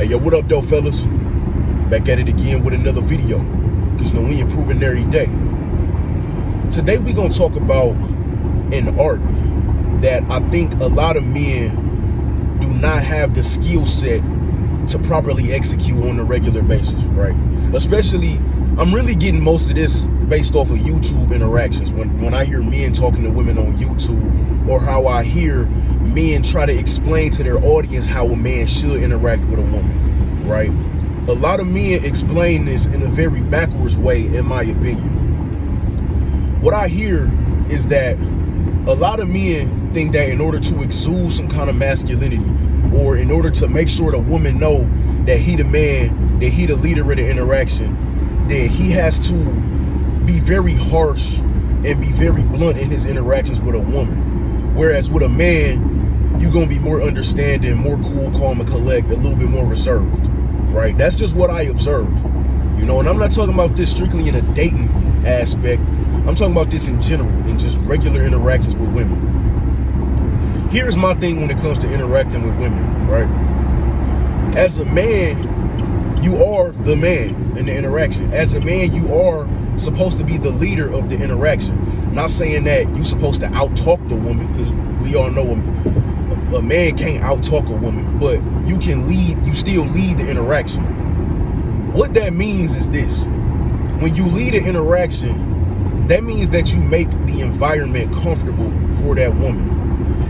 Hey, yo, what up, though, fellas? Back at it again with another video. Because, we improving every day. Today, we going to talk about an art that I think a lot of men do not have the skill set to properly execute on a regular basis, right? Especially, I'm really getting most of this based off of YouTube interactions. When I hear men talking to women on YouTube, or how I hear men try to explain to their audience how a man should interact with a woman, right? A lot of men explain this in a very backwards way, in my opinion. What I hear is that a lot of men think that in order to exude some kind of masculinity, or in order to make sure the woman know that he the man, that he the leader of the interaction, that he has to be very harsh and be very blunt in his interactions with a woman. Whereas with a man, you're going to be more understanding, more cool, calm, and collect, a little bit more reserved, right? That's just what I observe, and I'm not talking about this strictly in a dating aspect. I'm talking about this in general, in just regular interactions with women. Here's my thing when it comes to interacting with women, right? As a man, you are the man in the interaction. As a man, you are supposed to be the leader of the interaction. Not saying that you're supposed to out-talk the woman, because we all know a man can't out-talk a woman, but you can lead, you still lead the interaction. What that means is this: when you lead an interaction, that means that you make the environment comfortable for that woman.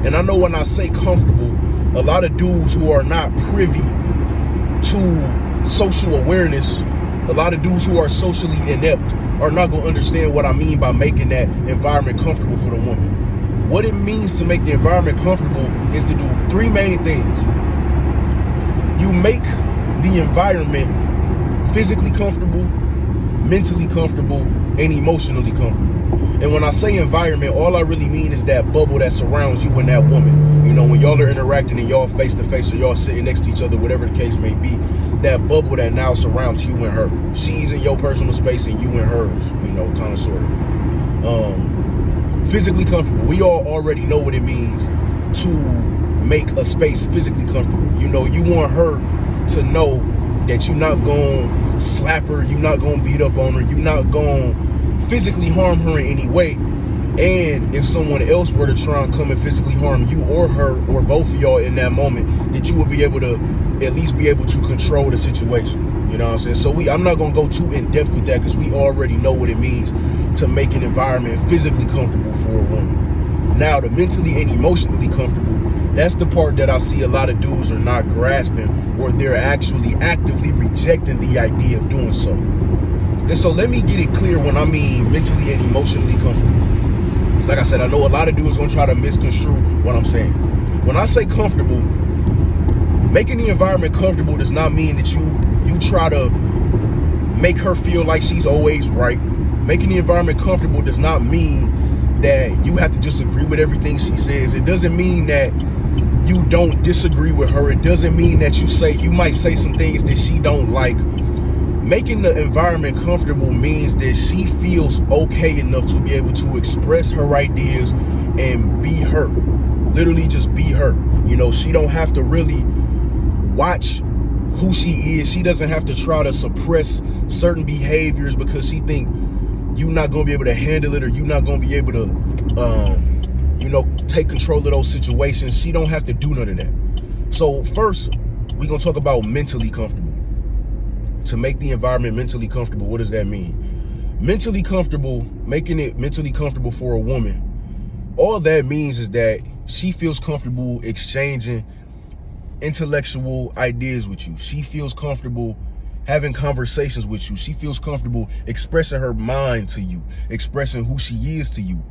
And I know when I say comfortable, a lot of dudes who are not privy to social awareness, a lot of dudes who are socially inept are not going to understand what I mean by making that environment comfortable for the woman. What it means to make the environment comfortable is to do three main things. You make the environment physically comfortable, mentally comfortable, and emotionally comfortable. And when I say environment, all I really mean is that bubble that surrounds you and that woman. When y'all are interacting and y'all face to face, or y'all sitting next to each other, whatever the case may be, that bubble that now surrounds you and her. She's in your personal space and you in hers, kind of sort of. Physically comfortable. We all already know what it means to make a space physically comfortable. You want her to know that you're not going to slap her, you're not going to beat up on her, you're not going to physically harm her in any way. And if someone else were to try and come and physically harm you or her, or both of y'all in that moment, that you would be able to at least be able to control the situation. You know what I'm saying? So I'm not going to go too in depth with that, because we already know what it means to make an environment physically comfortable for a woman. Now, the mentally and emotionally comfortable, that's the part that I see a lot of dudes are not grasping, or they're actually actively rejecting the idea of doing so. And so let me get it clear when I mean mentally and emotionally comfortable. Because like I said, I know a lot of dudes are going to try to misconstrue what I'm saying. When I say comfortable, making the environment comfortable does not mean that you try to make her feel like she's always right. Making the environment comfortable does not mean that you have to just agree with everything she says. It doesn't mean that you don't disagree with her. It doesn't mean that you might say some things that she don't like. Making the environment comfortable means that she feels okay enough to be able to express her ideas and be her. Literally just be her. She don't have to really watch who she is. She doesn't have to try to suppress certain behaviors because she think you're not going to be able to handle it, or you're not going to be able to take control of those situations. She don't have to do none of that. So first, we're going to talk about mentally comfortable. To make the environment mentally comfortable, what does that mean? Mentally comfortable, making it mentally comfortable for a woman, all that means is that she feels comfortable exchanging intellectual ideas with you. She feels comfortable having conversations with you. She feels comfortable expressing her mind to you, expressing who she is to you.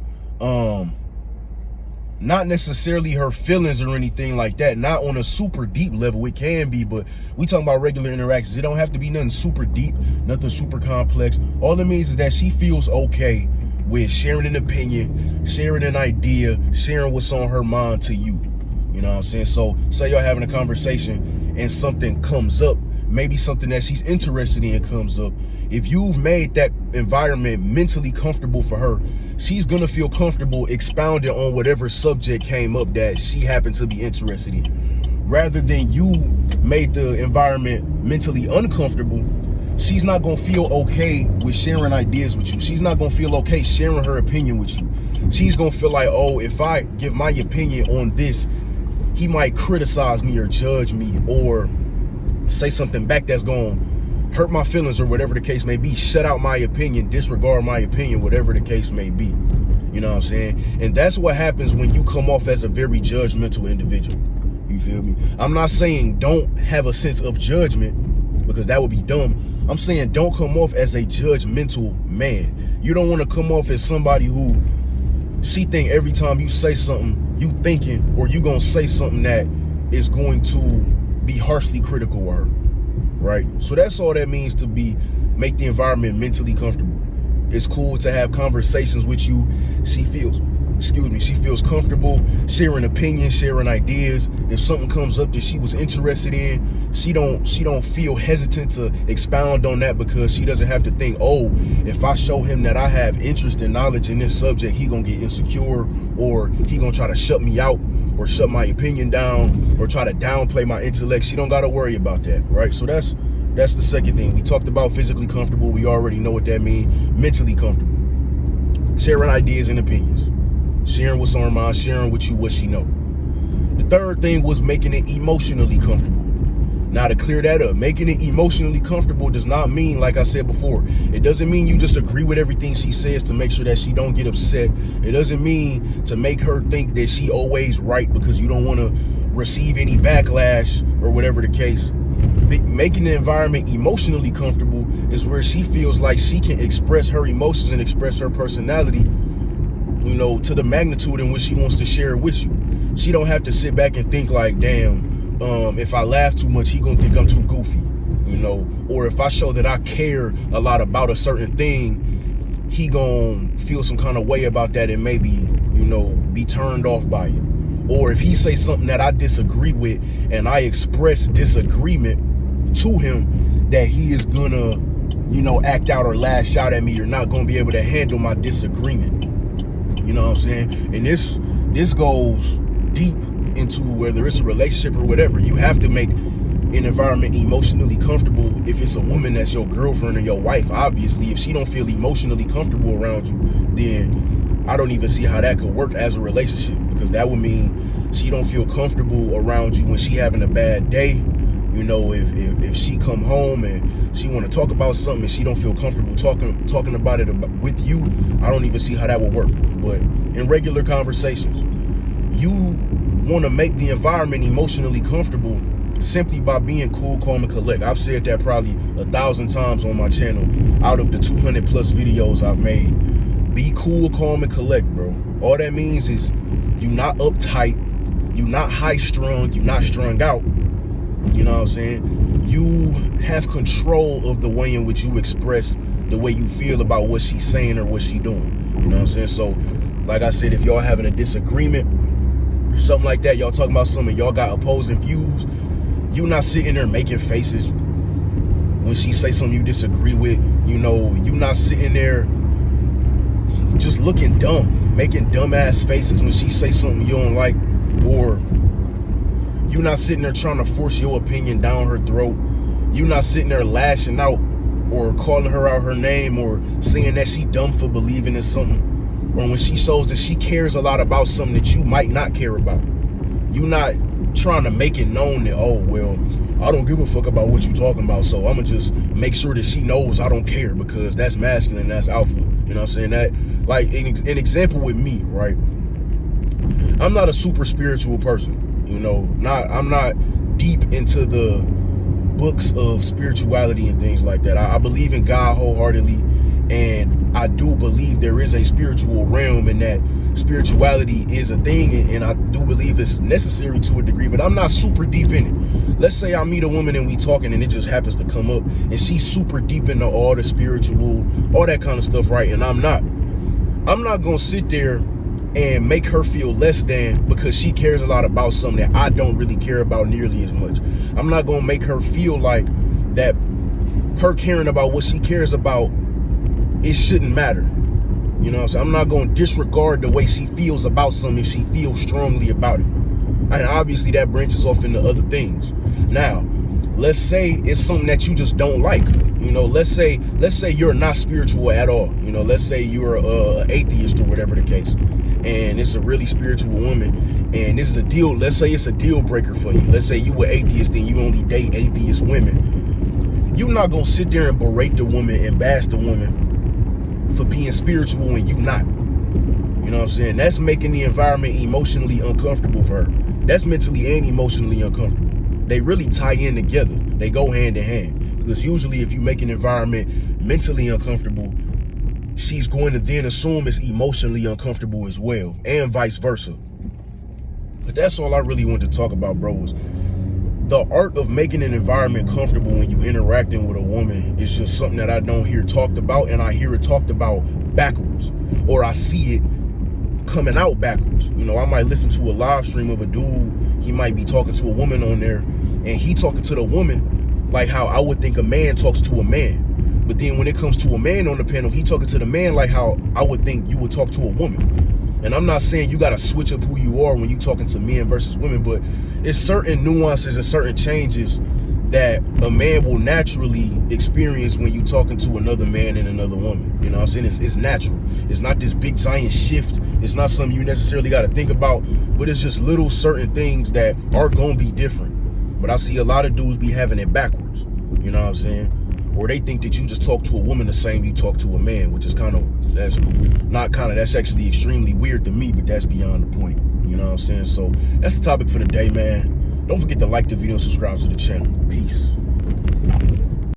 Not necessarily her feelings or anything like that. Not on a super deep level. It can be, but we talking about regular interactions. It don't have to be nothing super deep, nothing super complex. All it means is that she feels okay with sharing an opinion, sharing an idea, sharing what's on her mind to you. You know what I'm saying? So say y'all having a conversation and something comes up, maybe something that she's interested in comes up. If you've made that environment mentally comfortable for her, she's gonna feel comfortable expounding on whatever subject came up that she happened to be interested in. rather than you made the environment mentally uncomfortable, she's not gonna feel okay with sharing ideas with you. She's not gonna feel okay sharing her opinion with you. She's gonna feel like, oh, if I give my opinion on this, he might criticize me or judge me or say something back that's gonna hurt my feelings or whatever the case may be. Shut out my opinion, disregard my opinion, whatever the case may be. You know what I'm saying? And that's what happens when you come off as a very judgmental individual. You feel me? I'm not saying don't have a sense of judgment, because that would be dumb. I'm saying don't come off as a judgmental man. You don't want to come off as somebody who she think every time you say something, you thinking or you gonna say something that is going to be harshly critical of her, right? So that's all that means to make the environment mentally comfortable. It's cool to have conversations with you. She feels comfortable sharing opinions, sharing ideas. If something comes up that she was interested in, she don't feel hesitant to expound on that, because she doesn't have to think, oh, if I show him that I have interest and knowledge in this subject, he gonna get insecure, or he gonna try to shut me out or shut my opinion down or try to downplay my intellect. She don't gotta worry about that, right? So that's the second thing. We talked about physically comfortable. We already know what that means. Mentally comfortable. Sharing ideas and opinions. Sharing what's on her mind. Sharing with you what she know. The third thing was making it emotionally comfortable. Now, to clear that up, making it emotionally comfortable does not mean, like I said before, it doesn't mean you just agree with everything she says to make sure that she don't get upset. It doesn't mean to make her think that she always right because you don't want to receive any backlash or whatever the case. Making the environment emotionally comfortable is where she feels like she can express her emotions and express her personality, you know, to the magnitude in which she wants to share it with you. She don't have to sit back and think like, damn, if I laugh too much, he gonna think I'm too goofy, you know, or if I show that I care a lot about a certain thing, he gonna feel some kind of way about that and maybe, you know, be turned off by it. Or if he say something that I disagree with and I express disagreement to him, that he is gonna, you know, act out or lash out at me. You're not gonna be able to handle my disagreement. You know what I'm saying? And this goes deep into whether it's a relationship or whatever. You have to make an environment emotionally comfortable. If it's a woman that's your girlfriend or your wife, obviously, if she don't feel emotionally comfortable around you, then I don't even see how that could work as a relationship, because that would mean she don't feel comfortable around you when she having a bad day. You know, if she come home and she want to talk about something and she don't feel comfortable talking about it with you, I don't even see how that would work. But in regular conversations, you want to make the environment emotionally comfortable simply by being cool, calm, and collect. I've said that probably 1,000 times on my channel out of the 200 plus videos I've made. Be cool, calm, and collect, bro. All that means is you not uptight, you not high strung, you not strung out. You know what I'm saying? You have control of the way in which you express the way you feel about what she's saying or what she's doing. You know what I'm saying? So, like I said, if y'all having a disagreement, something like that, y'all talking about something, y'all got opposing views, you not sitting there making faces when she say something you disagree with. You know, you not sitting there just looking dumb, making dumbass faces when she say something you don't like, or you not sitting there trying to force your opinion down her throat. You not sitting there lashing out or calling her out her name or saying that she dumb for believing in something. Or when she shows that she cares a lot about something that you might not care about. You not trying to make it known that, oh, well, I don't give a fuck about what you talking about, so I'm gonna just make sure that she knows I don't care, because that's masculine, that's alpha. You know what I'm saying? That, like, an example with me, right? I'm not a super spiritual person. You know, I'm not deep into the books of spirituality and things like that. I believe in God wholeheartedly, and I do believe there is a spiritual realm, and that spirituality is a thing, and I do believe it's necessary to a degree, but I'm not super deep in it. Let's say I meet a woman and we talking and it just happens to come up and she's super deep into all the spiritual, all that kind of stuff, right? And I'm not gonna sit there and make her feel less than because she cares a lot about something that I don't really care about nearly as much. I'm not gonna make her feel like that her caring about what she cares about, it shouldn't matter. You know what I'm saying? I'm not gonna disregard the way she feels about something if she feels strongly about it. And obviously that branches off into other things. Now, let's say it's something that you just don't like. Let's say you're not spiritual at all. Let's say you're an atheist or whatever the case, and it's a really spiritual woman, and this is a deal. Let's say it's a deal breaker for you. Let's say you were atheist and you only date atheist women. You're not gonna sit there and berate the woman and bash the woman for being spiritual when you not. You know what I'm saying? That's making the environment emotionally uncomfortable for her. That's mentally and emotionally uncomfortable. They really tie in together. They go hand in hand. Because usually if you make an environment mentally uncomfortable, she's going to then assume it's emotionally uncomfortable as well, and vice versa. But that's all I really wanted to talk about, bro, was the art of making an environment comfortable when you interacting with a woman is just something that I don't hear talked about, and I hear it talked about backwards, or I see it coming out backwards. I might listen to a live stream of a dude, he might be talking to a woman on there, and he talking to the woman like how I would think a man talks to a man. But then when it comes to a man on the panel, he talking to the man like how I would think you would talk to a woman. And I'm not saying you got to switch up who you are when you talking to men versus women, but it's certain nuances and certain changes that a man will naturally experience when you talking to another man and another woman. You know what I'm saying? It's natural. It's not this big giant shift. It's not something you necessarily got to think about, but it's just little certain things that are going to be different. But I see a lot of dudes be having it backwards. You know what I'm saying? Or they think that you just talk to a woman the same you talk to a man, which is that's actually extremely weird to me, but that's beyond the point. You know what I'm saying? So that's the topic for the day, man. Don't forget to like the video and subscribe to the channel. Peace.